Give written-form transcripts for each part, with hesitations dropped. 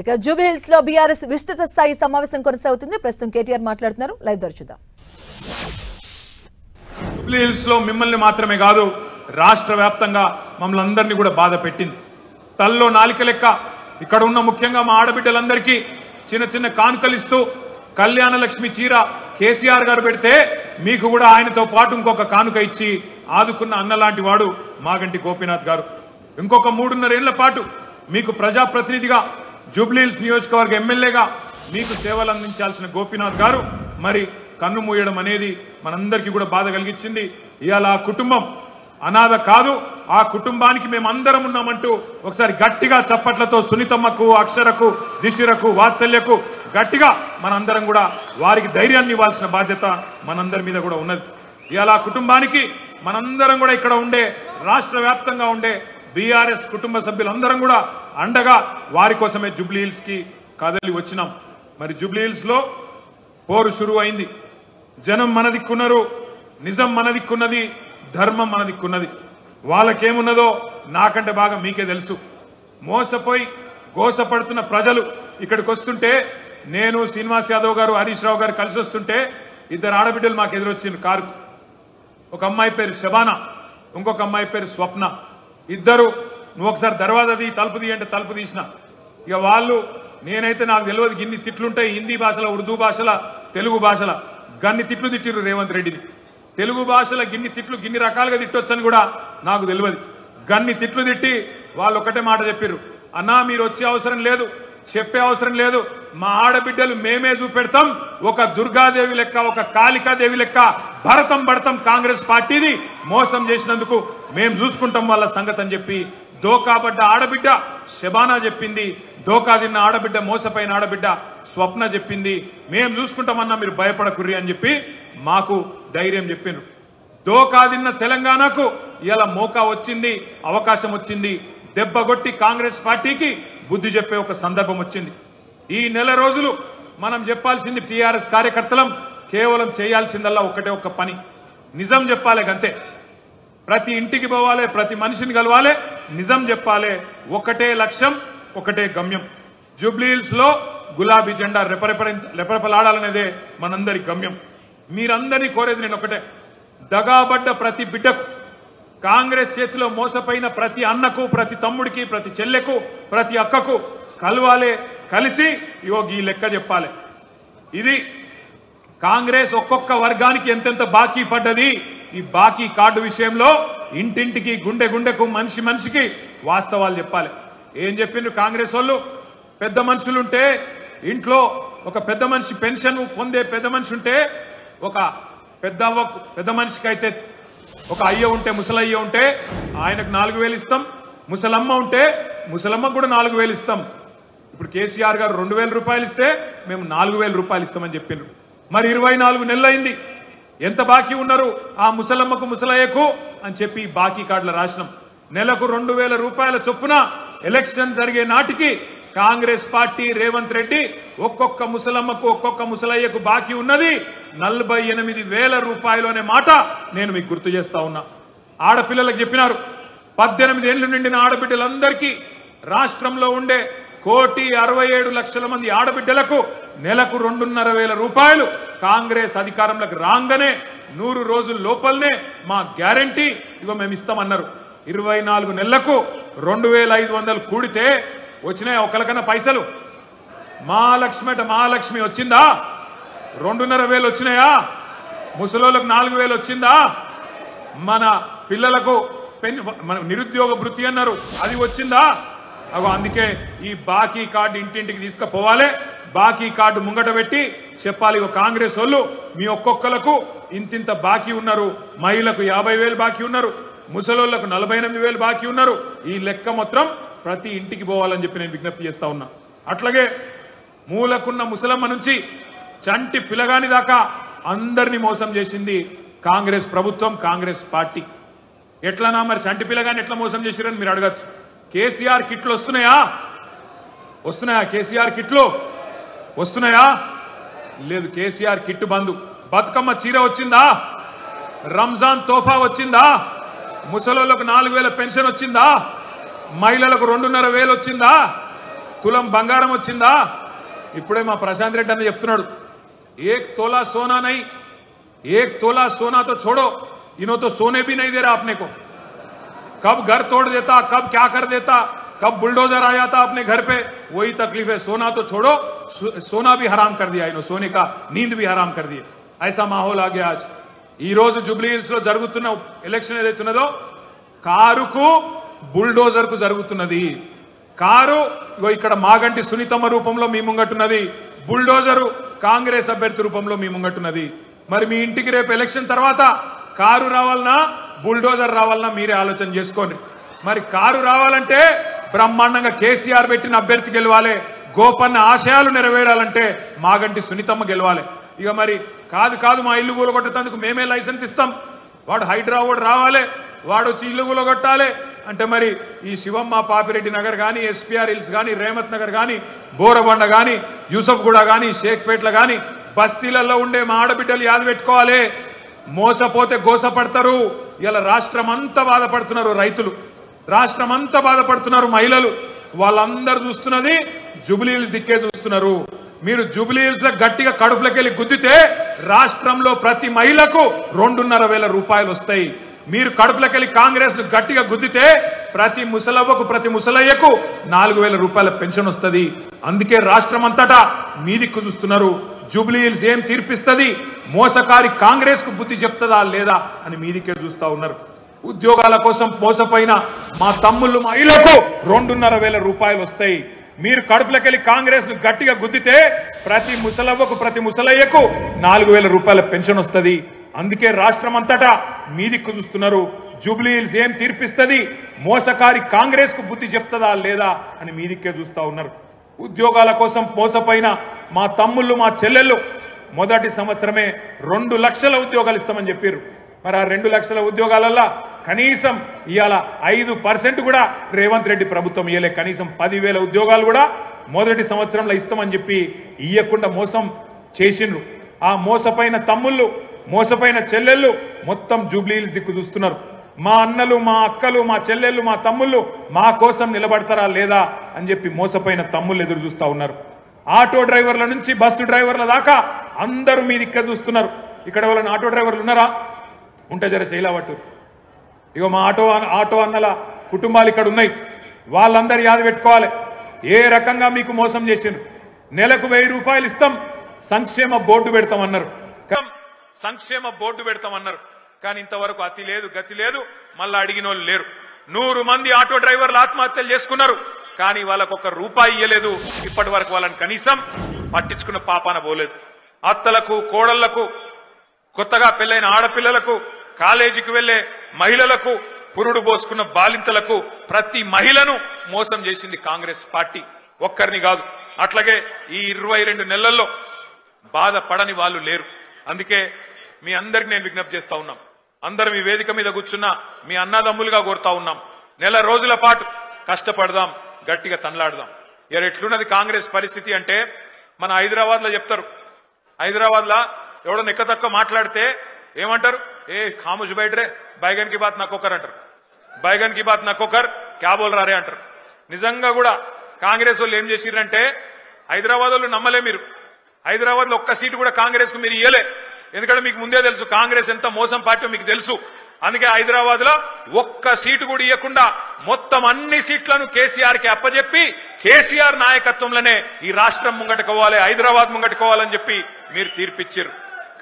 ఇక Jubilee hills లో BRS విస్తృత స్థాయి సమావేశం కొనసాగుతుంది. ప్రస్తుతం కేటీఆర్ మాట్లాడుతున్నారు. లైవ్ ద్వారా చూద్దాం. జూబ్లీ హిల్స్ లో మిమ్మల్ని మాత్రమే కాదు రాష్ట్ర వ్యాప్తంగా మమ్మల్ని అందరినీ కూడా బాధ పెట్టింది. తల్లో నాలిక లెక్క ఇక్కడ ఉన్న ముఖ్యంగా మా ఆడబిడ్డలందరికీ చిన్న చిన్న కానుకలు ఇస్తూ కళ్యాణ లక్ష్మి చీర కేసీఆర్ గారు పెడితే మీకు కూడా ఆయనతో పాటు ఇంకొక కానుక ఇచ్చి ఆదుకున్న అన్నలాంటి వాడు మాగంటి గోపీనాథ్ గారు. ఇంకొక 3.5 ఏళ్ల పాటు మీకు ప్రజాప్రతినిధిగా జూబ్లీ హిల్స్ నియోజకవర్గ ఎమ్మెల్యేగా మీకు సేవలు అందించాల్సిన గోపీనాథ్ గారు మరి కన్ను మూయడం అనేది మనందరికీ కూడా బాధ కలిగించింది. ఇవాళ ఆ కుటుంబం అనాథ కాదు, ఆ కుటుంబానికి మేమందరం ఉన్నామంటూ ఒకసారి గట్టిగా చప్పట్లతో సునీతమ్మకు, అక్షరకు, దిశిరకు, వాత్సల్యకు గట్టిగా మనందరం కూడా వారికి ధైర్యాన్ని ఇవ్వాల్సిన బాధ్యత మనందరి మీద కూడా ఉన్నది. ఇవాళ ఆ కుటుంబానికి మనందరం కూడా ఇక్కడ ఉండే రాష్ట్ర వ్యాప్తంగా ఉండే బీఆర్ఎస్ కుటుంబ సభ్యులందరం కూడా అండగా వారి కోసమే జూబ్లీ హిల్స్ కి కదలి వచ్చినాం. మరి జూబ్లీ హిల్స్ లో పోరు షురు అయింది. జనం మన దిక్కున్నారు, నిజం మన దిక్కున్నది, ధర్మం మన దిక్కున్నది. వాళ్ళకేమున్నదో నాకంటే బాగా మీకే తెలుసు. మోసపోయి గోసపడుతున్న ప్రజలు ఇక్కడికి వస్తుంటే నేను శ్రీనివాస్ యాదవ్ గారు, హరీష్ రావు గారు కలిసి వస్తుంటే 2 ఆడబిడ్డలు మాకు ఎదురొచ్చింది కారుకు. ఒక అమ్మాయి పేరు శబానా, ఇంకొక అమ్మాయి పేరు స్వప్న. ఇద్దరు నువ్వు ఒకసారి దర్వాజా తీ, తలుపు తీ అంటే తలుపు తీసిన. ఇక వాళ్ళు నేనైతే నాకు తెలియదు గిన్ని తిట్లుంటాయి హిందీ భాషలో, ఉర్దూ భాషల, తెలుగు భాషల గన్ని తిట్లు తిట్టిరు రేవంత్ రెడ్డిని. తెలుగు భాషలో గిన్ని తిట్లు గిన్ని రకాలుగా తిట్టొచ్చని కూడా నాకు తెలియదు. గన్ని తిట్లు తిట్టి వాళ్ళు ఒకటే మాట చెప్పారు, అన్నా మీరు వచ్చే అవసరం లేదు, చెప్పే అవసరం లేదు, మా ఆడబిడ్డలు మేమే చూపెడతాం, ఒక దుర్గాదేవి లెక్క, ఒక కాళికాదేవి లెక్క భరతం పడతాం కాంగ్రెస్ పార్టీది, మోసం చేసినందుకు మేం చూసుకుంటాం వాళ్ళ సంగతి అని చెప్పి దోకాబడ్డ ఆడబిడ్డ శబానా చెప్పింది, దోకా తిన్న ఆడబిడ్డ, మోసపోయిన ఆడబిడ్డ స్వప్న చెప్పింది, మేం చూసుకుంటామన్నా మీరు భయపడకుర్రి అని చెప్పి మాకు ధైర్యం చెప్పిండ్రు. దోకా తిన్న తెలంగాణకు ఇలా మోకా వచ్చింది, అవకాశం వచ్చింది, దెబ్బగొట్టి కాంగ్రెస్ పార్టీకి బుద్ధి చెప్పే ఒక సందర్భం వచ్చింది. ఈ నెల రోజులు మనం చెప్పాల్సింది టీఆర్ఎస్ కార్యకర్తలం కేవలం చేయాల్సిందల్లా ఒకటే ఒక పని, నిజం చెప్పాలి గంతే. ప్రతి ఇంటికి పోవాలి, ప్రతి మనిషిని కలవాలి, నిజం చెప్పాలి. ఒకటే లక్ష్యం, ఒకటే గమ్యం. జూబ్లీ హిల్స్ లో గులాబీ జెండా రెపరెపలాడాలనేదే మనందరి గమ్యం. మీరందరినీ కోరేది నేను ఒకటే, దగాబడ్డ ప్రతి బిడ్డకు, కాంగ్రెస్ చేతిలో మోసపోయిన ప్రతి అన్నకు, ప్రతి తమ్ముడికి, ప్రతి చెల్లెకు, ప్రతి అక్కకు కలవాలి, కలిసి ఇగో ఈ లెక్క చెప్పాలి. ఇది కాంగ్రెస్ ఒక్కొక్క వర్గానికి ఎంతెంత బాకీ పడ్డది, ఈ బాకీ కార్డు విషయంలో ఇంటింటికి, గుండె గుండెకు, మనిషి మనిషికి వాస్తవాలు చెప్పాలి. ఏం చెప్పిండ్రు కాంగ్రెస్ వాళ్ళు, పెద్ద మనుషులుంటే ఇంట్లో ఒక పెద్ద మనిషి పెన్షన్ పొందే పెద్ద మనిషి ఉంటే, ఒక పెద్ద మనిషికి అయితే ఒక అయ్య ఉంటే, ముసలయ్య ఉంటే ఆయనకు 4,000 ఇస్తాం, ముసలమ్మ ఉంటే ముసలమ్మకు కూడా 4,000 ఇస్తాం. ఇప్పుడు కేసీఆర్ గారు 2,000 రూపాయలు ఇస్తే మేము 4,000 రూపాయలు ఇస్తామని చెప్పిండ్రు. మరి 24 నెలలు అయింది, ఎంత బాకీ ఉన్నారు ఆ ముసలమ్మకు, ముసలయ్యకు అని చెప్పి బాకీ కార్డుల రాసినాం. నెలకు 2,000 రూపాయల చొప్పున ఎలక్షన్ జరిగే నాటికి కాంగ్రెస్ పార్టీ, రేవంత్ రెడ్డి ఒక్కొక్క ముసలమ్మకు, ఒక్కొక్క ముసలయ్యకు బాకీ ఉన్నది 48,000 రూపాయలు అనే మాట నేను మీకు గుర్తు చేస్తా ఉన్నా. ఆడపిల్లలకు చెప్పినారు, 18 ఏళ్లు నిండిన ఆడబిడ్డలందరికీ రాష్ట్రంలో ఉండే 1,67,00,000 మంది ఆడబిడ్డలకు నెలకు 2,500 రూపాయలు కాంగ్రెస్ అధికారంలోకి రాగానే 100 రోజుల లోపలనే మా గ్యారంటీ ఇగో మేము ఇస్తామన్నారు. 24 నెలలకు 2,500 కూడితే వచ్చినాయా ఒకరికన్నా పైసలు? మహాలక్ష్మి వచ్చిందా? 2,500 వచ్చినాయా? ముసలోళ్ళకు 4,000 వచ్చిందా? మన పిల్లలకు మన నిరుద్యోగ భృతి అన్నారు, అది వచ్చిందా? అగో అందుకే ఈ బాకీ కార్డు ఇంటింటికి తీసుకుపోవాలి, బాకీ కార్డు ముంగట పెట్టి చెప్పాలి, కాంగ్రెస్ వాళ్ళు మీ ఒక్కొక్కలకు ఇంతింత బాకీ ఉన్నారు, మహిళలకు 50,000 బాకీ ఉన్నారు, ముసలోళ్లకు 48,000 బాకీ ఉన్నారు, ఈ లెక్క మొత్తం ప్రతి ఇంటికి పోవాలని చెప్పి నేను విజ్ఞప్తి చేస్తా ఉన్నా. అట్లాగే మూలకున్న ముసలమ్మ నుంచి చంటి పిల్లగాని దాకా అందరినీ మోసం చేసింది కాంగ్రెస్ ప్రభుత్వం, కాంగ్రెస్ పార్టీ. ఎట్లనా మరి చంటి పిల్లగాని ఎట్లా మోసం చేసిరని మీరు అడగచ్చు. కేసీఆర్ కిట్లు వస్తున్నాయా? కేసీఆర్ కిట్లు వస్తున్నాయా? లేదు, కేసీఆర్ కిట్టు బంధు. బతుకమ్మ చీర వచ్చిందా? రంజాన్ తోఫా వచ్చిందా? ముసలోళ్లకు 4,000 పెన్షన్ వచ్చిందా? మహిళలకు 2,500 వచ్చిందా? తులం బంగారం వచ్చిందా? ఇప్పుడే మా ప్రశాంత్ రెడ్డి అన్న చెప్తున్నాడు, ఏక్ తోలా సోనా నై, ఏక్ తోలా सोना तो छोड़ो, इन्हों तो सोने भी नहीं दे रहा अपने को। कब घर तोड़ देता, कब क्या कर देता, कब बुलडोजर आ जाता अपने घर पे, वही तकलीफ है। सोना तो छोड़ो, सोना भी हराम कर दिया इन्हों, सोने का नींद भी हराम कर दिए। ऐसा माहौल आ गया आज। ఈ రోజు జూబ్లీ హిల్స్ లో జరుగుతున్న ఎలక్షన్ ఏదైతున్నదో కారుకు బుల్డోజర్ కు జరుగుతున్నది. కారు ఇక్కడ మాగంటి సునీతమ్మ రూపంలో మీ ముంగట్టున్నది, బుల్డోజరు కాంగ్రెస్ అభ్యర్థి రూపంలో మీ ముంగట్టున్నది. మరి మీ ఇంటికి రేపు ఎలక్షన్ తర్వాత కారు రావాలన్నా బుల్డోజర్ రావాలన్నా మీరే ఆలోచన చేసుకోండి. మరి కారు రావాలంటే బ్రహ్మాండంగా కేసీఆర్ పెట్టిన అభ్యర్థి గెలవాలి, గోపన్న ఆశయాలు నెరవేరాలంటే మాగంటి సునీతమ్మ గెలవాలి. ఇక మరి కాదు మా ఇల్లు కూలగొట్టేందుకు మేమే లైసెన్స్ ఇస్తాం, వాడు హైడ్రా వాడు రావాలి, వాడు వచ్చి ఇల్లు కూలగొట్టాలి అంటే మరి ఈ శివమ్మ పాపిరెడ్డి నగర్ గాని, ఎస్పీఆర్ హిల్స్ గాని, రేమత్ నగర్ గాని, బోరబండ గాని, యూసఫ్గూడ గాని, షేక్పేట్ల గాని బస్తీలలో ఉండే మా ఆడబిడ్డలు యాద పెట్టుకోవాలి. మోసపోతే గోసపడతారు. ఇలా రాష్ట్రం అంతా బాధపడుతున్నారు రైతులు, రాష్ట్రం అంతా బాధపడుతున్నారు మహిళలు. వాళ్ళందరూ చూస్తున్నది జూబ్లీ హిల్స్ దిక్కే చూస్తున్నారు. మీరు జూబ్లీ హిల్స్ గట్టిగా కడుపులకెళ్ళి గుద్దితే రాష్ట్రంలో ప్రతి మహిళకు 2,500 రూపాయలు వస్తాయి. మీరు కడుపులకెళ్ళి కాంగ్రెస్ గట్టిగా గుద్దితే ప్రతి ముసలవ్వకు ప్రతి ముసలయ్యకు 4,000 రూపాయల పెన్షన్ వస్తుంది. అందుకే రాష్ట్రం అంతటా మీ దిక్కు చూస్తున్నారు. జూబ్లీ హిల్స్ ఏం తీర్పిస్తుంది, మోసకారి కాంగ్రెస్ కు బుద్ధి చెప్తుందా లేదా అని మీ దిక్కే చూస్తా ఉన్నారు. ఉద్యోగాల కోసం మోసపోయిన మా తమ్ముళ్ళు మహిళలకు 2,500 రూపాయలు వస్తాయి. మీరు కడుపులకెళ్ళి కాంగ్రెస్ ను గట్టిగా గుద్దితే ప్రతి ముసలవ్వకు ప్రతి ముసలయ్యకు 4,000 రూపాయల పెన్షన్ వస్తుంది. అందుకే రాష్ట్రం అంతటా మీ దిక్కు చూస్తున్నారు. జూబ్లీ హిల్స్ ఏం తీర్పిస్తుంది, మోసకారి కాంగ్రెస్ కు బుద్ధి చెప్తుందా లేదా అని మీ దిక్కే చూస్తా ఉన్నారు. ఉద్యోగాల కోసం మోసపోయిన మా తమ్ముళ్ళు మా చెల్లెళ్ళు మొదటి సంవత్సరమే 2 లక్షల ఉద్యోగాలు ఇస్తామని చెప్పారు. మరి ఆ 2 లక్షల ఉద్యోగాలల్లో కనీసం ఇవాళ 5% కూడా రేవంత్ రెడ్డి ప్రభుత్వం ఇయ్యలే. కనీసం 10,000 ఉద్యోగాలు కూడా మొదటి సంవత్సరంలో ఇస్తామని చెప్పి ఇయ్యకుండా మోసం చేసిండ్రు. ఆ మోసపోయిన తమ్ముళ్ళు మోసపోయిన చెల్లెళ్ళు మొత్తం జూబ్లీ హిల్స్ దిక్కు చూస్తున్నారు. మా అన్నలు మా అక్కలు మా చెల్లెళ్ళు మా తమ్ముళ్ళు మా కోసం నిలబడతారా లేదా అని చెప్పి మోసపోయిన తమ్ముళ్ళు ఎదురు చూస్తా ఉన్నారు. ఆటో డ్రైవర్ల నుంచి బస్సు డ్రైవర్ల దాకా అందరూ మీ దిక్కు చూస్తున్నారు. ఇక్కడ వాళ్ళని ఆటో డ్రైవర్లు ఉన్నారా? ఉంటే జర చేయలేవట్టు. ఇగో మా ఆటో అన్నల కుటుంబాలు ఇక్కడ ఉన్నాయి. వాళ్ళందరూ యాద పెట్టుకోవాలి ఏ రకంగా మీకు మోసం చేసిండ్రు. నెలకు 1000 రూపాయలు ఇస్తాం, సంక్షేమ బోర్డు పెడతామన్నారు. సంక్షేమ బోర్డు పెడతామన్నారు. కానీ ఇంతవరకు అతి లేదు గతి లేదు. మళ్ళా అడిగిన వాళ్ళు లేరు. 100 మంది ఆటో డ్రైవర్లు ఆత్మహత్యలు చేసుకున్నారు. కానీ వాళ్ళకు ఒక్క రూపాయి ఇయ్యలేదు. ఇప్పటి వరకు వాళ్ళని కనీసం పట్టించుకున్న పాపాన పోలేదు. అత్తలకు కోడళ్లకు కొత్తగా పెళ్లైన ఆడపిల్లలకు కాలేజీకి వెళ్లే మహిళలకు పురుడు పోసుకున్న బాలింతలకు ప్రతి మహిళను మోసం చేసింది కాంగ్రెస్ పార్టీ. ఒక్కరిని కాదు. అట్లాగే ఈ 22 నెలల్లో బాధపడని వాళ్ళు లేరు. అందుకే మీ అందరికి నేను విజ్ఞప్తి చేస్తా ఉన్నాం. అందరం ఈ వేదిక మీద కూర్చున్నా మీ అన్నదమ్ములుగా కోరుతా ఉన్నాం. నెల రోజుల పాటు కష్టపడదాం, గట్టిగా తనలాడదాం. ఎట్లున్నది కాంగ్రెస్ పరిస్థితి అంటే మన హైదరాబాద్ లో చెప్తారు. హైదరాబాద్ లో ఎవడో నెక్క తక్కువ మాట్లాడితే ఏమంటారు? ఏ ఖాముష్ బైట్ రే, బైగన్ కి బాత్ నక్కొకర్ అంటారు. బైగన్ కి బాత్ నక్కొకర్ క్యా బోల్ రారే అంటారు. నిజంగా కూడా కాంగ్రెస్ వాళ్ళు ఏం చేసిరంటే హైదరాబాద్ వాళ్ళు నమ్మలే. మీరు హైదరాబాద్ లో ఒక్క సీటు కూడా కాంగ్రెస్ కు మీరు ఇయ్యలే. ఎందుకంటే మీకు ముందే తెలుసు కాంగ్రెస్ ఎంత మోసం పార్టీ మీకు తెలుసు. అందుకే హైదరాబాద్ లో ఒక్క సీటు కూడా ఇవ్వకుండా మొత్తం అన్ని సీట్లను కేసీఆర్ కి అప్పచెప్పి కేసీఆర్ నాయకత్వంలోనే ఈ రాష్ట్రం ముంగట్టుకోవాలి, హైదరాబాద్ ముంగట్టుకోవాలని చెప్పి మీరు తీర్పిచ్చారు.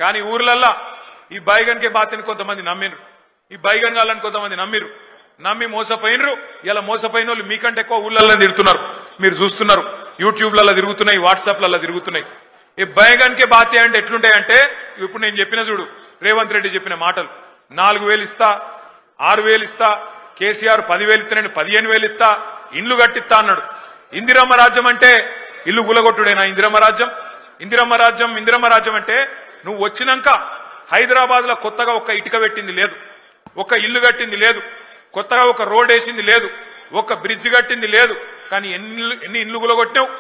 కానీ ఊర్లల్లా ఈ బైగన్ కే బాతని కొంతమంది నమ్మినరు, ఈ బైగన్ గాలని కొంతమంది నమ్మి మోసపోయినరు. ఇలా మోసపోయిన వాళ్ళు మీకంటే ఎక్కువ ఊళ్ళల్లో తిరుగుతున్నారు. మీరు చూస్తున్నారు, యూట్యూబ్లలో తిరుగుతున్నాయి, వాట్సాప్లలో తిరుగుతున్నాయి. ఈ బైగన్ కే బాతే అంటే ఎట్లుంటాయంటే ఇప్పుడు నేను చెప్పిన చూడు, రేవంత్ రెడ్డి చెప్పిన మాటలు 4,000 ఇస్తా, 6,000 ఇస్తా, కేసీఆర్ 10,000 ఇస్తానని 15,000 ఇస్తా, ఇండ్లు కట్టిస్తా అన్నాడు. ఇందిరమ్మ రాజ్యం అంటే ఇల్లు గులగొట్టుడేనా? ఇందిరమ్మ రాజ్యం అంటే నువ్వు వచ్చినాక హైదరాబాద్ లో కొత్తగా ఒక్క ఇటుక పెట్టింది లేదు, ఒక్క ఇల్లు కట్టింది లేదు, కొత్తగా ఒక రోడ్ వేసింది లేదు, ఒక్క బ్రిడ్జ్ కట్టింది లేదు. కానీ ఎన్ని ఇండ్లు గులగొట్టినావు?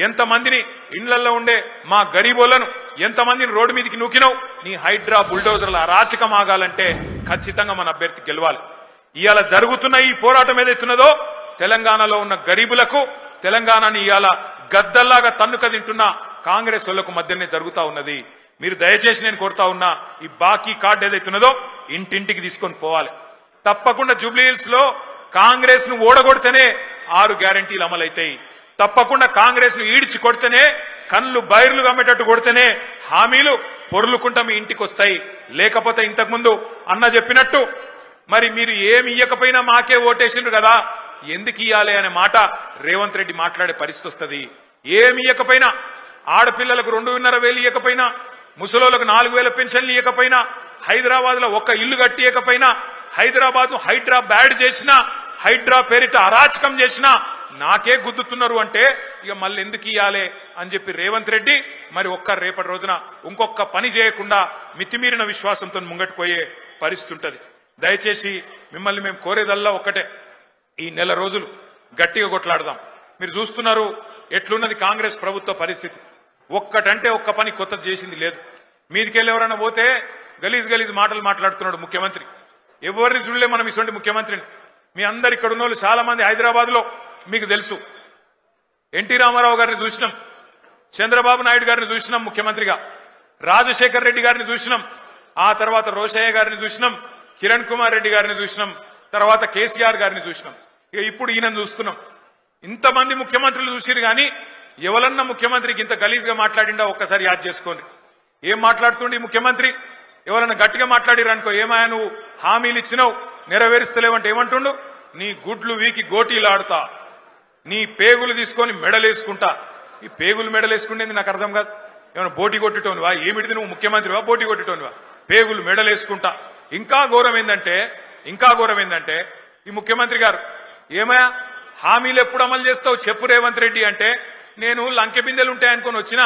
ఎంతమందిని ఇండ్లలో ఉండే మా గరీబోళ్లను ఎంతమందిని రోడ్డు మీదకి నూకినావు? నీ హైడ్రా బుల్డోజర్ల అరాచకం ఆగాలంటే ఖచ్చితంగా మన అభ్యర్థి గెలవాలి. ఇవాళ జరుగుతున్న ఈ పోరాటం ఏదైతున్నదో తెలంగాణలో ఉన్న గరీబులకు తెలంగాణని ఇవాళ గద్దల్లాగా తన్నుక తింటున్న కాంగ్రెస్ వాళ్లకు మధ్యనే జరుగుతా ఉన్నది. మీరు దయచేసి నేను కోరుతా ఉన్నా, ఈ బాకీ కార్డు ఏదైతున్నదో ఇంటింటికి తీసుకొని పోవాలి. తప్పకుండా జూబ్లీ హిల్స్ లో కాంగ్రెస్ ను ఓడగొడితేనే 6 గ్యారంటీలు అమలైతాయి. తప్పకుండా కాంగ్రెస్ ను ఈడ్చి కొడితేనే, కళ్ళు బైర్లు గమ్మేటట్టు కొడితేనే హామీలు పొర్లుకుంటా మీ ఇంటికి వస్తాయి. లేకపోతే ఇంతకుముందు అన్న చెప్పినట్టు మరి మీరు ఏమి ఇయ్యకపోయినా మాకే ఓటేసిండ్రు కదా, ఎందుకు ఇయ్యాలి అనే మాట రేవంత్ రెడ్డి మాట్లాడే పరిస్థితి వస్తుంది. ఏమి ఇయ్యకపోయినా, ఆడపిల్లలకు 2,500 ఇయ్యకపోయినా, ముసలోళ్లకు 4,000 పెన్షన్లు ఇయ్యకపోయినా, హైదరాబాద్ లో ఒక్క ఇల్లు కట్టియకపోయినా, హైదరాబాద్ ను హైడ్రా బ్యాడ్ చేసినా, హైడ్రా పేరిట అరాచకం చేసినా నాకే గుద్దుతున్నారు అంటే ఇక మళ్ళీ ఎందుకు ఇయ్యాలి అని చెప్పి రేవంత్ రెడ్డి మరి రేపటి రోజున ఇంకొక పని చేయకుండా మితిమీరిన విశ్వాసంతో ముంగట్టుపోయే పరిస్థితి ఉంటది. దయచేసి మిమ్మల్ని మేము కోరేదల్లా ఒక్కటే, ఈ నెల రోజులు గట్టిగా కొట్లాడదాం. మీరు చూస్తున్నారు ఎట్లున్నది కాంగ్రెస్ ప్రభుత్వ పరిస్థితి. ఒక్కటంటే ఒక్క పని కొత్తది చేసింది లేదు. మీదికెళ్ళి ఎవరైనా పోతే గలీజ్ మాటలు మాట్లాడుతున్నాడు ముఖ్యమంత్రి. ఎవరిని చూడలే మనం ఇటువంటి ముఖ్యమంత్రిని. మీ అందరు ఇక్కడ ఉన్న వాళ్ళు చాలా మంది హైదరాబాద్ లో మీకు తెలుసు, ఎన్టీ రామారావు గారిని చూసినాం, చంద్రబాబు నాయుడు గారిని చూసినాం ముఖ్యమంత్రిగా, రాజశేఖర్ రెడ్డి గారిని చూసినాం, ఆ తర్వాత రోషయ్య గారిని చూసినాం, కిరణ్ కుమార్ రెడ్డి గారిని చూసినాం, తర్వాత కేసీఆర్ గారిని చూసినాం, ఇప్పుడు ఈయన చూస్తున్నాం. ఇంతమంది ముఖ్యమంత్రులు చూసిరు కానీ ఎవరన్నా ముఖ్యమంత్రికి ఇంత గలీజ్గా మాట్లాడిండా ఒక్కసారి యాద్ చేసుకోండి. ఏం మాట్లాడుతుండే ముఖ్యమంత్రి? ఎవరన్నా గట్టిగా మాట్లాడిరనుకో, ఏమాయా నువ్వు హామీలు ఇచ్చినావు నెరవేరుస్తలేవంటే ఏమంటుండు? నీ గుడ్లు వీకి గోటీలాడుతా, నీ పేగులు తీసుకొని మెడలేసుకుంటా. ఈ పేగులు మెడలేసుకుంటేది నాకు అర్థం కాదు. ఏమైనా బోటి కొట్టేటోనివా? ఏమిటిది నువ్వు ముఖ్యమంత్రివా? బోటి కొట్టేటోనివా? పేగులు మెడలేసుకుంటా. ఇంకా ఘోరం ఏందంటే ఈ ముఖ్యమంత్రి గారు ఏమయ్యా హామీలు ఎప్పుడు అమలు చేస్తావు చెప్పు రేవంత్ రెడ్డి అంటే, నేను లంకె బిందెలు ఉంటాయనుకొని వచ్చినా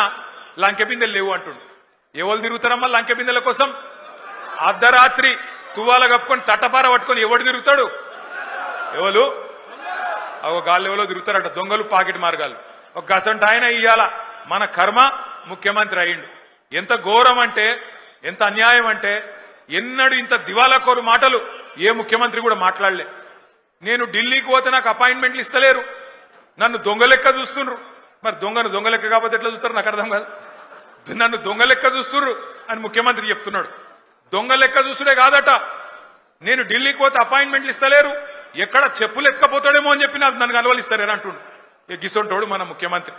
లంకె బిందెలు లేవు అంటుండు. ఎవరు తిరుగుతారమ్మా లంకె బిందెల కోసం? అర్ధరాత్రి తువ్వాల కప్పుకొని తట్టపార పట్టుకొని ఎవడు తిరుగుతాడు? ఎవరు గాళ్ళు ఎవరో తిరుగుతారట, దొంగలు పాకెట్ మార్గాలు. ఒక గసంట ఆయన ఇయ్యాల మన కర్మ ముఖ్యమంత్రి అయ్యిండు. ఎంత ఘోరం అంటే, ఎంత అన్యాయం అంటే, ఎన్నడూ ఇంత దివాలాకోరు మాటలు ఏ ముఖ్యమంత్రి కూడా మాట్లాడలే. నేను ఢిల్లీకి పోతే నాకు అపాయింట్మెంట్లు ఇస్తలేరు, నన్ను దొంగలెక్క చూస్తుండ్రు. మరి దొంగలెక్క కాకపోతే ఎట్లా చూస్తారు నాకు అర్థం కాదు. నన్ను దొంగలెక్క చూస్తుండ్రు అని ముఖ్యమంత్రి చెప్తున్నాడు. దొంగలెక్క చూస్తుడే కాదట, నేను ఢిల్లీకి పోతే అపాయింట్మెంట్లు ఇస్తలేరు, ఎక్కడ చెప్పులు ఎక్కపోతాడేమో అని చెప్పి నన్ను కలవలిస్తారేరా అంటుండు. గిసొంటోడు మన ముఖ్యమంత్రి.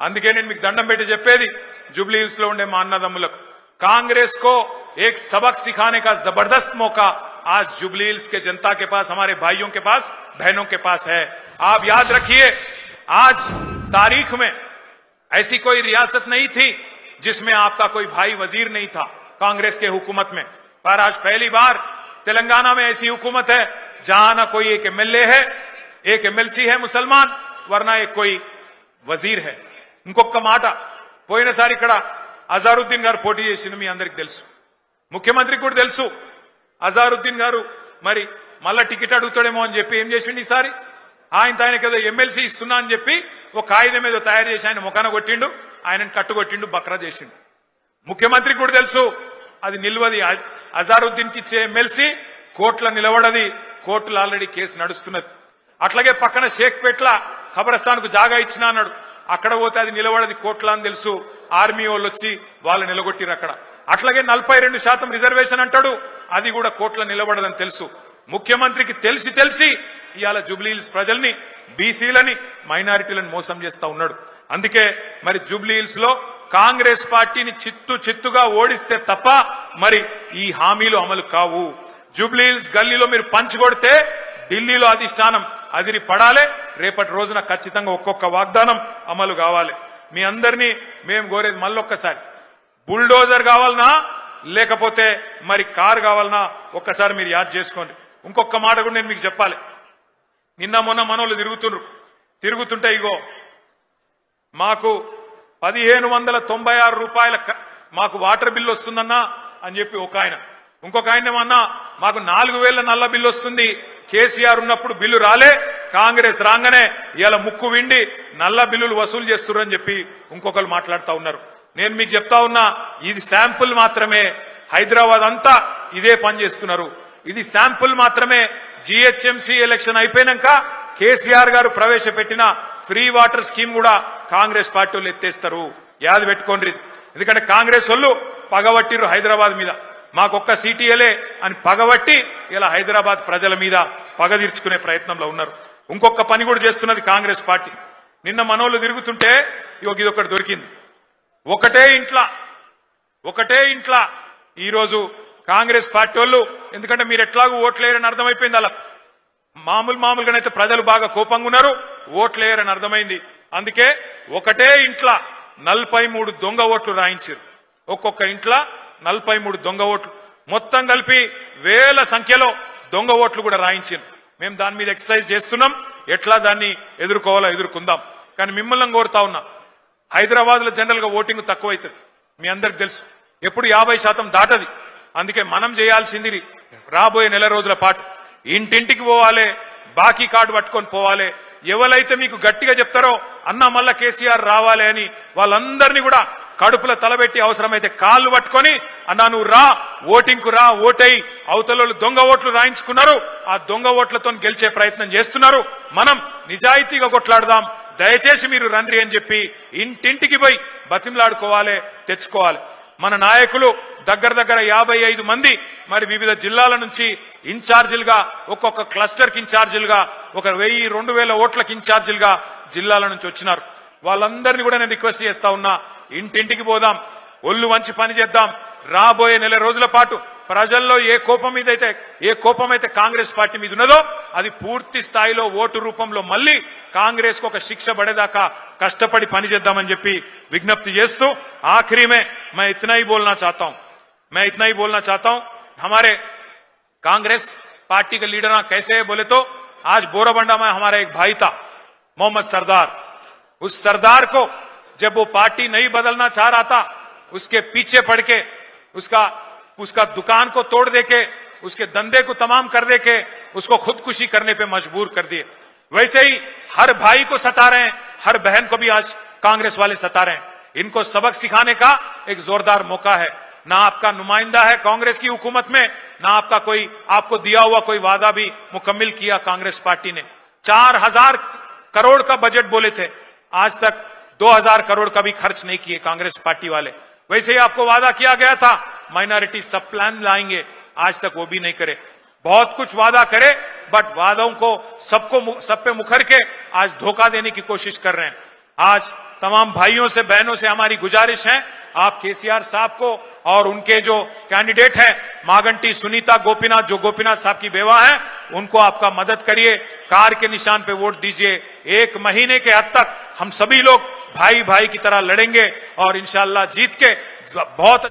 అందుకే నేను మీకు దండం పెట్టి చెప్పేది జూబ్లీ హిల్స్ లో ఉండే మా అన్నదమ్ములకు, కాంగ్रेस को एक सबक सिखाने का जबरदस्त मौका आज जुबली हिल्स के जनता के पास, हमारे भाइयों के पास, बहनों के पास है. आप याद रखिए, आज तारीख में ऐसी कोई रियासत नहीं थी जिसमें आपका कोई भाई वजीर नहीं था कांग्रेस के हुकूमत में, पर आज पहली बार तेलंगाना में ऐसी हुकूमत है जहां ना कोई एक एमएलए है, एक एमएलसी है मुसलमान, वरना एक कोई वजीर है. ఇంకొక మాట, పోయినసారి ఇక్కడ అజారుద్దీన్ గారు పోటీ చేసిన మీ అందరికి తెలుసు, ముఖ్యమంత్రికి కూడా తెలుసు. అజారుద్దీన్ గారు మరి మళ్ళా టికెట్ అడుగుతాడేమో అని చెప్పి ఏం చేసిండు ఈసారి, ఆయనకి ఏదో ఎమ్మెల్సీ ఇస్తున్నా అని చెప్పి ఒక కాగితం ఏదో తయారు చేసి ఆయన ముఖాన కొట్టిండు, ఆయనను కట్టుకొట్టిండు, బక్రా చేసిండు. ముఖ్యమంత్రికి కూడా తెలుసు అది నిల్వది, అజారుద్దీన్ కి ఇచ్చే ఎమ్మెల్సీ కోర్టులో నిలబడది, కోర్టులో ఆల్రెడీ కేసు నడుస్తున్నది. అట్లాగే పక్కన షేక్పేట్ల ఖబరస్థాన్ కు జాగా ఇచ్చినా అన్నాడు, అక్కడ పోతే అది నిలబడది కోర్టులో అని తెలుసు, ఆర్మీ వాళ్ళు వచ్చి వాళ్ళు నిలగొట్టిరు అక్కడ. అట్లాగే 42% రిజర్వేషన్ అంటాడు, అది కూడా కోర్టులో నిలబడదని తెలుసు. ముఖ్యమంత్రికి తెలిసి ఇవాళ జూబ్లీ హిల్స్ ప్రజల్ని, బీసీలని, మైనారిటీలను మోసం చేస్తా ఉన్నాడు. అందుకే మరి జూబ్లీ హిల్స్ లో కాంగ్రెస్ పార్టీని చిత్తుగా ఓడిస్తే తప్ప మరి ఈ హామీలు అమలు కావు. జూబ్లీ హిల్స్ గల్లీలో మీరు పంచి కొడితే ఢిల్లీలో అధిష్టానం అదిరి పడాలి. రేపటి రోజున ఖచ్చితంగా ఒక్కొక్క వాగ్దానం అమలు కావాలి. మీ అందరినీ మేము కోరేది మళ్ళొక్కసారి, బుల్డోజర్ కావాలనా లేకపోతే మరి కారు కావాలనా ఒక్కసారి మీరు యాద్ చేసుకోండి. ఇంకొక మాట కూడా నేను మీకు చెప్పాలి. నిన్న మొన్న మనోళ్ళు తిరుగుతుంటే ఇగో మాకు 1,596 రూపాయల మాకు వాటర్ బిల్లు వస్తుందన్నా అని చెప్పి ఒక ఆయన, ఇంకొక ఆయన ఏమన్నా మాకు 4,000 నల్ల బిల్లు వస్తుంది, కేసీఆర్ ఉన్నప్పుడు బిల్లు రాలే, కాంగ్రెస్ రాగానే ఇలా ముక్కు విండి నల్ల బిల్లులు వసూలు చేస్తున్నారని చెప్పి ఇంకొకరు మాట్లాడుతూ ఉన్నారు. నేను మీకు చెప్తా ఉన్నా, ఇది శాంపుల్ మాత్రమే. హైదరాబాద్ అంతా ఇదే పని చేస్తున్నారు. ఇది శాంపుల్ మాత్రమే. జిహెచ్ఎంసీ ఎలక్షన్ అయిపోయినాక కేసీఆర్ గారు ప్రవేశపెట్టిన ఫ్రీ వాటర్ స్కీమ్ కూడా కాంగ్రెస్ పార్టీ వాళ్ళు ఎత్తేస్తారు. యాది పెట్టుకోండి. ఎందుకంటే కాంగ్రెస్ వాళ్ళు పగబట్టిరు హైదరాబాద్ మీద, మాకొక్క సీటీఎలే అని పగబట్టి ఇలా హైదరాబాద్ ప్రజల మీద పగ తీర్చుకునే ప్రయత్నంలో ఉన్నారు. ఇంకొక పని కూడా చేస్తున్నది కాంగ్రెస్ పార్టీ. నిన్న మనోళ్ళు తిరుగుతుంటే ఇదొకటి దొరికింది. ఒకటే ఇంట్లో ఈరోజు కాంగ్రెస్ పార్టీ వాళ్ళు, ఎందుకంటే మీరు ఎట్లాగూ ఓట్లేరని అర్థమైపోయింది. అలా మామూలుగానైతే ప్రజలు బాగా కోపంగా ఉన్నారు, ఓట్లేరని అర్థమైంది. అందుకే ఒకటే ఇంట్లో 43 దొంగ ఓట్లు రాయించారు. ఒక్కొక్క ఇంట్లో 43 దొంగ ఓట్లు, మొత్తం కలిపి వేల సంఖ్యలో దొంగ ఓట్లు కూడా రాయించారు. మేము దాని మీద ఎక్సర్సైజ్ చేస్తున్నాం, ఎట్లా దాన్ని ఎదుర్కోవాలో ఎదుర్కొందాం. కానీ మిమ్మల్ని కోరుతా ఉన్నా, హైదరాబాద్ లో జనరల్ గా ఓటింగ్ తక్కువ అవుతుంది, మీ అందరికి తెలుసు. ఎప్పుడు 50% దాటది. అందుకే మనం చేయాల్సింది రాబోయే నెల రోజుల పాటు ఇంటింటికి పోవాలి, బాకీ కార్డు పట్టుకొని పోవాలి. ఎవరైతే మీకు గట్టిగా చెప్తారో అన్న మళ్ళా కేసీఆర్ రావాలి అని వాళ్ళందరినీ కూడా కడుపులో తలబెట్టి అవసరమైతే కాళ్ళు పట్టుకొని అన్నా నువ్వు రా, ఓటింగ్ కు రా, ఓటై. అవతల దొంగ ఓట్లు రాయించుకున్నారు, ఆ దొంగ ఓట్లతో గెలిచే ప్రయత్నం చేస్తున్నారు. మనం నిజాయితీగా కొట్లాడదాం, దయచేసి మీరు రండి అని చెప్పి ఇంటింటికి పోయి బతిమలాడుకోవాలి, తెచ్చుకోవాలి. మన నాయకులు దగ్గర 55 మంది మరి వివిధ జిల్లాల నుంచి ఇన్ఛార్జీలుగా, ఒక్కొక్క క్లస్టర్ కి ఇన్ఛార్జీలుగా, ఒక 1000-2000 ఓట్లకి ఇన్ఛార్జీలుగా జిల్లాల నుంచి వచ్చినారు. వాళ్ళందరినీ కూడా నేను రిక్వెస్ట్ చేస్తా ఉన్నా, ఇంటింటికి పోదాం, ఒళ్ళు వంచి పని చేద్దాం. రాబోయే నెల రోజుల పాటు ప్రజల్లో ఏ కోపం అయితే కాంగ్రెస్ పార్టీ మీద ఉన్నదో అది పూర్తి స్థాయిలో ఓటు రూపంలో మళ్ళీ కాంగ్రెస్ కు ఒక శిక్ష పడేదాకా కష్టపడి పని చేద్దామని చెప్పి విజ్ఞప్తి చేస్తూ आखिरी में मैं इतना ही बोलना चाहता हूं हमारे कांग्रेस पार्टी के लीडर कैसे है बोले तो आज बोराबंडा में हमारा एक भाई था मोहम्मद सरदार। उस सरदार को जब वो पार्टी नहीं बदलना चाह रहा था, उसके पीछे पड़ के उसका दुकान को तोड़ देके, उसके धंधे को तमाम कर देके उसको खुदकुशी करने पे मजबूर कर दिए। वैसे ही हर भाई को सता रहे हैं, हर बहन को भी आज कांग्रेस वाले सता रहे हैं। इनको सबक सिखाने का एक जोरदार मौका है। ना आपका नुमाइंदा है कांग्रेस की हुकूमत में, ना आपको दिया हुआ कोई वादा भी मुकम्मिल किया कांग्रेस पार्टी ने। 4000 करोड़ का बजट बोले थे, आज तक 2000 करोड़ का भी खर्च नहीं किए कांग्रेस पार्टी वाले। वैसे ही आपको वादा किया गया था माइनॉरिटी सब प्लान लाएंगे, आज तक वो भी नहीं करे। बहुत कुछ वादा करे बट वादों को सब पे मुखर के आज धोखा देने की कोशिश कर रहे हैं। आज तमाम भाइयों से बहनों से हमारी गुजारिश है, आप केसीआर साहब को और उनके जो कैंडिडेट हैं मागंटी सुनीता गोपीनाथ, जो गोपीनाथ साहब की बेवा है, उनको आपका मदद करिए, कार के निशान पे वोट दीजिए। 1 महीने के हद तक हम सभी लोग भाई की तरह लड़ेंगे और इंशाअल्लाह जीत के बहुत